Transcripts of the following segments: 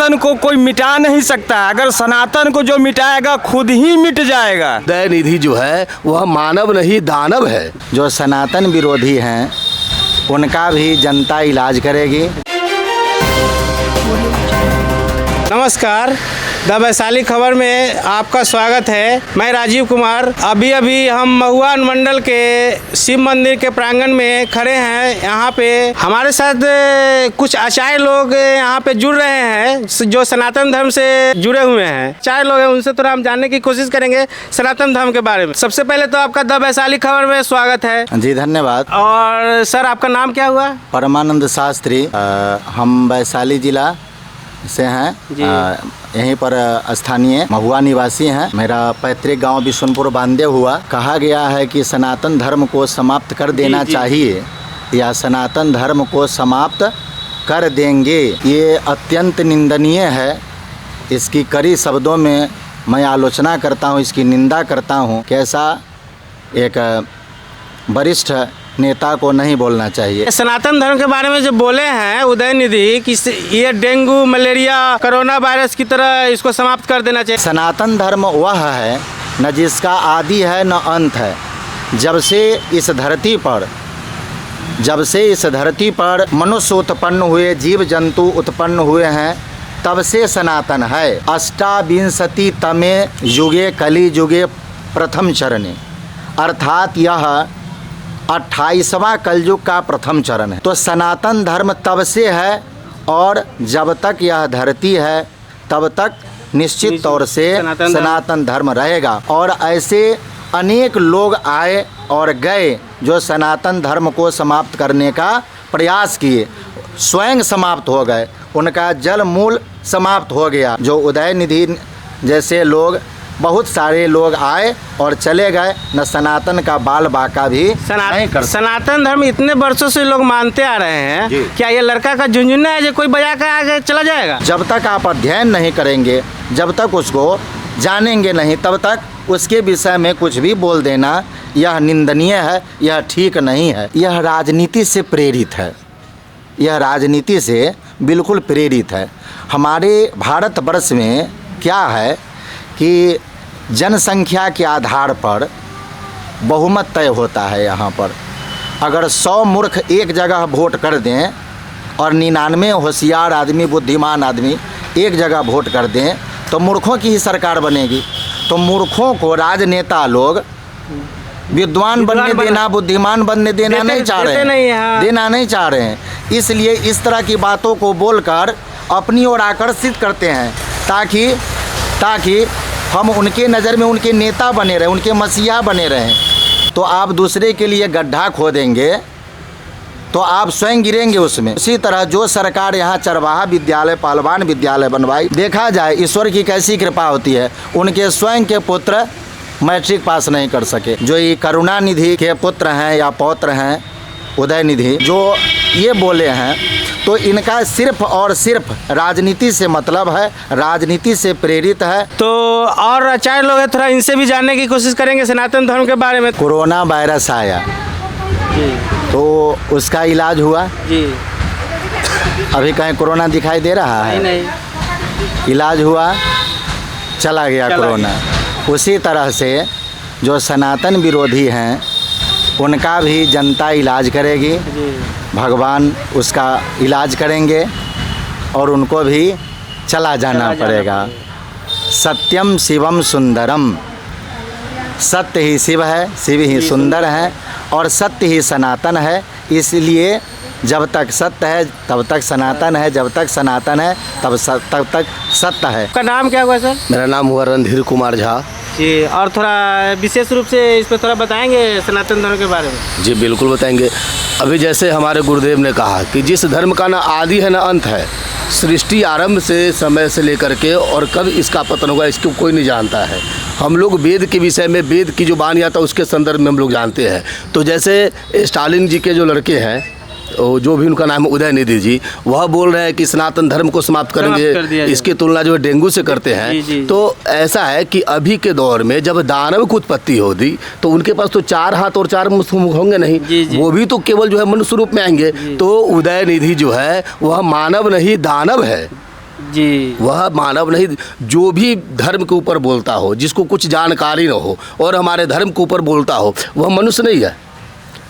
सनातन को कोई मिटा नहीं सकता। अगर सनातन को जो मिटाएगा खुद ही मिट जाएगा। दयानिधि जो है वह मानव नहीं दानव है। जो सनातन विरोधी हैं उनका भी जनता इलाज करेगी। नमस्कार, द वैशाली खबर में आपका स्वागत है। मैं राजीव कुमार। अभी हम महुआ अनुमंडल के शिव मंदिर के प्रांगण में खड़े हैं। यहाँ पे हमारे साथ कुछ आचार्य लोग यहाँ पे जुड़ रहे हैं जो सनातन धर्म से जुड़े हुए हैं। आचार्य लोग हैं, उनसे थोड़ा हम जानने की कोशिश करेंगे सनातन धर्म के बारे में। सबसे पहले तो आपका द वैशाली खबर में स्वागत है जी, धन्यवाद। और सर, आपका नाम क्या हुआ? परमानंद शास्त्री। हम वैशाली जिला से हैं। यहीं पर स्थानीय महुआ निवासी हैं। मेरा पैतृक गांव बिशुनपुर बांधे हुआ। कहा गया है कि सनातन धर्म को समाप्त कर देना चाहिए या सनातन धर्म को समाप्त कर देंगे। ये अत्यंत निंदनीय है। इसकी कड़ी शब्दों में मैं आलोचना करता हूँ, इसकी निंदा करता हूँ। कैसा एक वरिष्ठ नेता को नहीं बोलना चाहिए। सनातन धर्म के बारे में जो बोले हैं उदयनिधि कि ये डेंगू, मलेरिया, कोरोना वायरस की तरह इसको समाप्त कर देना चाहिए। सनातन धर्म वह है न जिसका आदि है न अंत है। जब से इस धरती पर मनुष्य उत्पन्न हुए, जीव जंतु उत्पन्न हुए हैं, तब से सनातन है। अष्टाविंशति तमे युगे कली युगे प्रथम चरणे, अर्थात यह 28वां कलयुग का प्रथम चरण है। तो सनातन धर्म तब से है और जब तक यह धरती है तब तक निश्चित तौर से सनातन धर्म रहेगा। और ऐसे अनेक लोग आए और गए जो सनातन धर्म को समाप्त करने का प्रयास किए, स्वयं समाप्त हो गए, उनका जल मूल समाप्त हो गया। जो उदयनिधि जैसे लोग, बहुत सारे लोग आए और चले गए, न सनातन का बाल बाका भी नहीं कर। सनातन धर्म इतने वर्षों से लोग मानते आ रहे हैं, क्या ये लड़का का झुंझुना है जो कोई बजा कर आगे चला जाएगा? जब तक आप अध्ययन नहीं करेंगे, जब तक उसको जानेंगे नहीं, तब तक उसके विषय में कुछ भी बोल देना यह निंदनीय है, यह ठीक नहीं है। यह राजनीति से प्रेरित है, यह राजनीति से बिल्कुल प्रेरित है। हमारे भारतवर्ष में क्या है कि जनसंख्या के आधार पर बहुमत तय होता है। यहाँ पर अगर 100 मूर्ख एक जगह वोट कर दें और 99 होशियार आदमी, बुद्धिमान आदमी एक जगह वोट कर दें तो मूर्खों की ही सरकार बनेगी। तो मूर्खों को राजनेता लोग विद्वान बनने देना, बुद्धिमान बनने देना नहीं चाह रहे हैं। इसलिए इस तरह की बातों को बोलकर अपनी ओर आकर्षित करते हैं ताकि हम उनके नज़र में उनके नेता बने रहें, उनके मसीहा बने रहें। तो आप दूसरे के लिए गड्ढा खोदेंगे तो आप स्वयं गिरेंगे उसमें। इसी तरह जो सरकार यहाँ चरवाहा विद्यालय, पहलवान विद्यालय बनवाई, देखा जाए ईश्वर की कैसी कृपा होती है। उनके स्वयं के पुत्र मैट्रिक पास नहीं कर सके। जो ये करुणानिधि के पुत्र हैं या पौत्र हैं उदयनिधि, जो ये बोले हैं, तो इनका सिर्फ और सिर्फ राजनीति से मतलब है, राजनीति से प्रेरित है। तो और आचार्य लोग हैं, थोड़ा इनसे भी जानने की कोशिश करेंगे सनातन धर्म के बारे में। कोरोना वायरस आया तो उसका इलाज हुआ जी। अभी कहीं कोरोना दिखाई दे रहा है? नहीं। इलाज हुआ, चला गया कोरोना। उसी तरह से जो सनातन विरोधी हैं उनका भी जनता इलाज करेगी। भगवान उसका इलाज करेंगे और उनको भी चला जाना पड़ेगा। सत्यम शिवम सुंदरम, सत्य ही शिव है, शिव ही सुंदर है और सत्य ही सनातन है। इसलिए जब तक सत्य है तब तक सनातन है, जब तक सनातन है तब तक सत्य है। आपका नाम क्या हुआ सर? मेरा नाम हुआ रणधीर कुमार झा जी। और थोड़ा विशेष रूप से इस पर थोड़ा बताएंगे सनातन धर्म के बारे में? जी बिल्कुल बताएंगे। अभी जैसे हमारे गुरुदेव ने कहा कि जिस धर्म का ना आदि है ना अंत है, सृष्टि आरंभ से समय से लेकर के और कब इसका पतन होगा इसको कोई नहीं जानता है। हम लोग वेद के विषय में, वेद की जो वाणी आता है उसके संदर्भ में हम लोग जानते हैं। तो जैसे स्टालिन जी के जो लड़के हैं, जो भी उनका नाम है उदयनिधि जी, वह बोल रहे हैं कि सनातन धर्म को समाप्त करेंगे। इसकी तुलना जो है डेंगू से करते हैं। तो ऐसा है कि अभी के दौर में जब दानव की उत्पत्ति होगी तो उनके पास तो 4 हाथ और 4 मुख होंगे नहीं, वो भी तो केवल जो है मनुष्य रूप में आएंगे। तो उदयनिधि जो है वह मानव नहीं दानव है। जी। वह मानव नहीं, जो भी धर्म के ऊपर बोलता हो, जिसको कुछ जानकारी न हो और हमारे धर्म के ऊपर बोलता हो, वह मनुष्य नहीं है,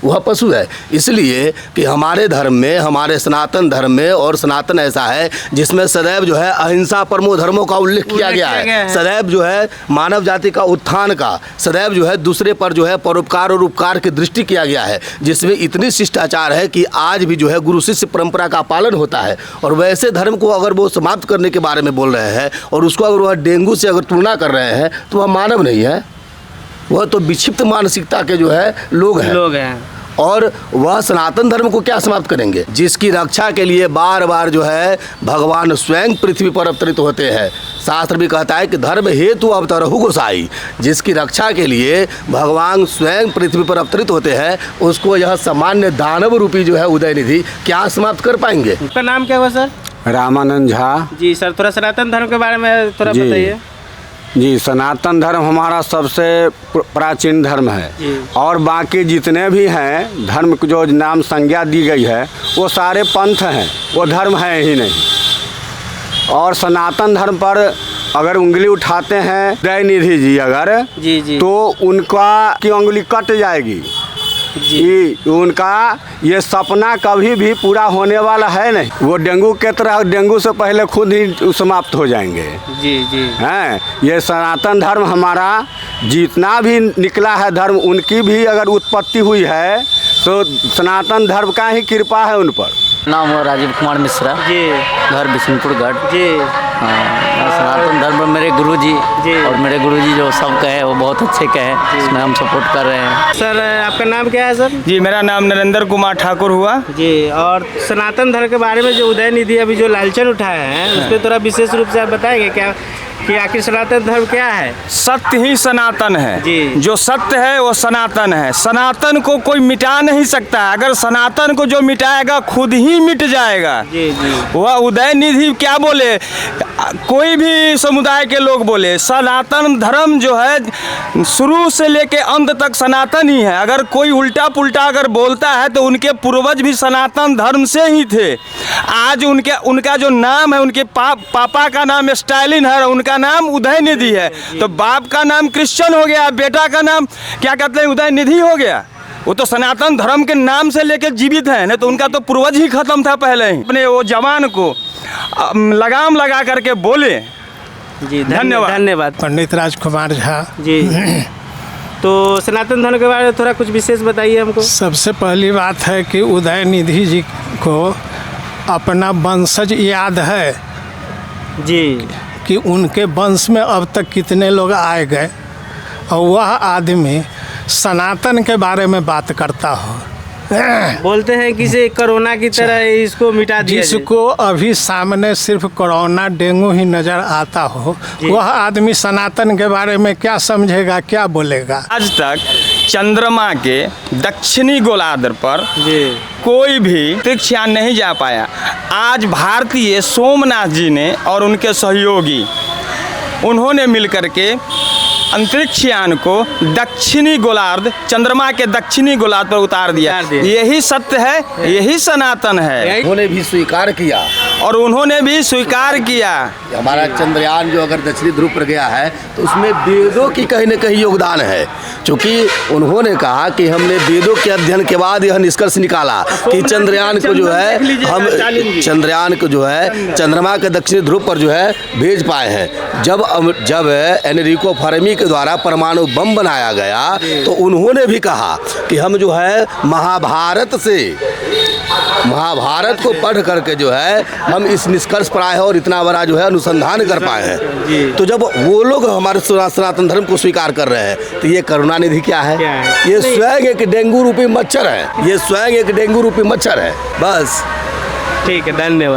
वह पशु है। इसलिए कि हमारे धर्म में, हमारे सनातन धर्म में, और सनातन ऐसा है जिसमें सदैव जो है अहिंसा परमो धर्मों का उल्लेख किया गया है। सदैव जो है मानव जाति का उत्थान का, सदैव जो है दूसरे पर जो है परोपकार और उपकार की दृष्टि किया गया है, जिसमें इतनी शिष्टाचार है कि आज भी जो है गुरु शिष्य परंपरा का पालन होता है। और वैसे धर्म को अगर वो समाप्त करने के बारे में बोल रहे हैं और उसको अगर वह डेंगू से अगर तुलना कर रहे हैं तो वह मानव नहीं है, वह तो विक्षिप्त मानसिकता के जो है लोग हैं। और वह सनातन धर्म को क्या समाप्त करेंगे, जिसकी रक्षा के लिए बार बार जो है भगवान स्वयं पृथ्वी पर अवतरित होते हैं। शास्त्र भी कहता है कि धर्म हेतु अवतरहु गोसाई, जिसकी रक्षा के लिए भगवान स्वयं पृथ्वी पर अवतरित होते हैं, उसको यह सामान्य दानव रूपी जो है उदयनिधि क्या समाप्त कर पाएंगे। आपका नाम क्या हुआ सर? रामानंद झा। जी सर, थोड़ा सनातन धर्म के बारे में थोड़ा बताइए। जी, सनातन धर्म हमारा सबसे प्राचीन धर्म है और बाकी जितने भी हैं धर्म को जो नाम संज्ञा दी गई है वो सारे पंथ हैं, वो धर्म है ही नहीं। और सनातन धर्म पर अगर उंगली उठाते हैं उदयनिधि जी अगर तो उनका की उंगली कट जाएगी जी। उनका ये सपना कभी भी पूरा होने वाला है नहीं। वो डेंगू के तरह डेंगू से पहले खुद ही समाप्त हो जाएंगे जी। हैं, ये सनातन धर्म हमारा जितना भी निकला है धर्म, उनकी भी अगर उत्पत्ति हुई है तो सनातन धर्म का ही कृपा है उन पर। नाम है राजीव कुमार मिश्रा जी, घर बिशनपुरगढ़ जी। सनातन धर्म में मेरे गुरुजी और मेरे गुरुजी जो सब कहे वो बहुत अच्छे कहे, इसमें हम सपोर्ट कर रहे हैं। सर आपका नाम क्या है सर? जी, मेरा नाम नरेंद्र कुमार ठाकुर हुआ जी। और सनातन धर्म के बारे में जो उदयनिधि अभी जो लालचन उठाया है उस पर थोड़ा विशेष रूप से आप बताएंगे क्या कि आखिर सनातन धर्म क्या है? सत्य ही सनातन है जी। जो सत्य है वो सनातन है। सनातन को कोई मिटा नहीं सकता, अगर सनातन को जो मिटाएगा खुद ही मिट जाएगा जी। वह उदयनिधि क्या बोले, कोई भी समुदाय के लोग बोले, सनातन धर्म जो है शुरू से लेके अंत तक सनातन ही है। अगर कोई उल्टा पुल्टा अगर बोलता है तो उनके पूर्वज भी सनातन धर्म से ही थे। आज उनका जो नाम है, उनके पापा का नाम स्टालिन है, उनका नाम उदयनिधि है, तो बाप का नाम क्रिश्चियन हो गया, बेटा का नाम क्या कहते हैं उदयनिधि हो गया। वो तो सनातन धर्म के नाम से लेकर जीवित है, नहीं तो उनका तो पूर्वज ही खत्म था पहले ही। अपने वो जवान को लगाम लगा करके बोले जी। धन्यवाद। पंडित राजकुमार झा जी। तो सनातन धर्म के बारे में थोड़ा कुछ विशेष बताइए हमको। सबसे पहली बात है कि उदयनिधि जी को अपना वंशज याद है जी, कि उनके वंश में अब तक कितने लोग आए गए, और वह आदमी सनातन के बारे में बात करता हो। बोलते हैं कि से कोरोना की तरह इसको मिटा दिया, जिसको अभी सामने सिर्फ कोरोना डेंगू ही नज़र आता हो, वह आदमी सनातन के बारे में क्या समझेगा, क्या बोलेगा। आज तक चंद्रमा के दक्षिणी गोलार्ध पर कोई भी अंतरिक्षयान नहीं जा पाया। आज भारतीय सोमनाथ जी ने और उनके सहयोगी उन्होंने मिलकर के अंतरिक्षयान को दक्षिणी गोलार्ध, चंद्रमा के दक्षिणी गोलार्ध पर उतार दिया। यही सत्य है, यही सनातन है। उन्होंने भी स्वीकार किया और उन्होंने भी स्वीकार किया। हमारा चंद्रयान जो अगर दक्षिणी ध्रुव पर गया है तो उसमें वेदों की कहीं न कहीं योगदान है, क्योंकि उन्होंने कहा कि हमने वेदों के अध्ययन के बाद यह निष्कर्ष निकाला कि चंद्रयान को जो है हम चंद्रयान को जो है चंद्रमा के दक्षिणी ध्रुव पर जो है भेज पाए हैं। जब एनरिको फर्मी के द्वारा परमाणु बम बनाया गया तो उन्होंने भी कहा कि हम जो है महाभारत को पढ़ करके जो है हम इस निष्कर्ष पर आए हैं और इतना बड़ा जो है अनुसंधान कर पाए हैं। तो जब वो लोग हमारे सनातन धर्म को स्वीकार कर रहे हैं तो ये करुणानिधि क्या है? ये स्वयं एक डेंगू रूपी मच्छर है, ये स्वयं एक डेंगू रूपी मच्छर है। बस ठीक है, धन्यवाद।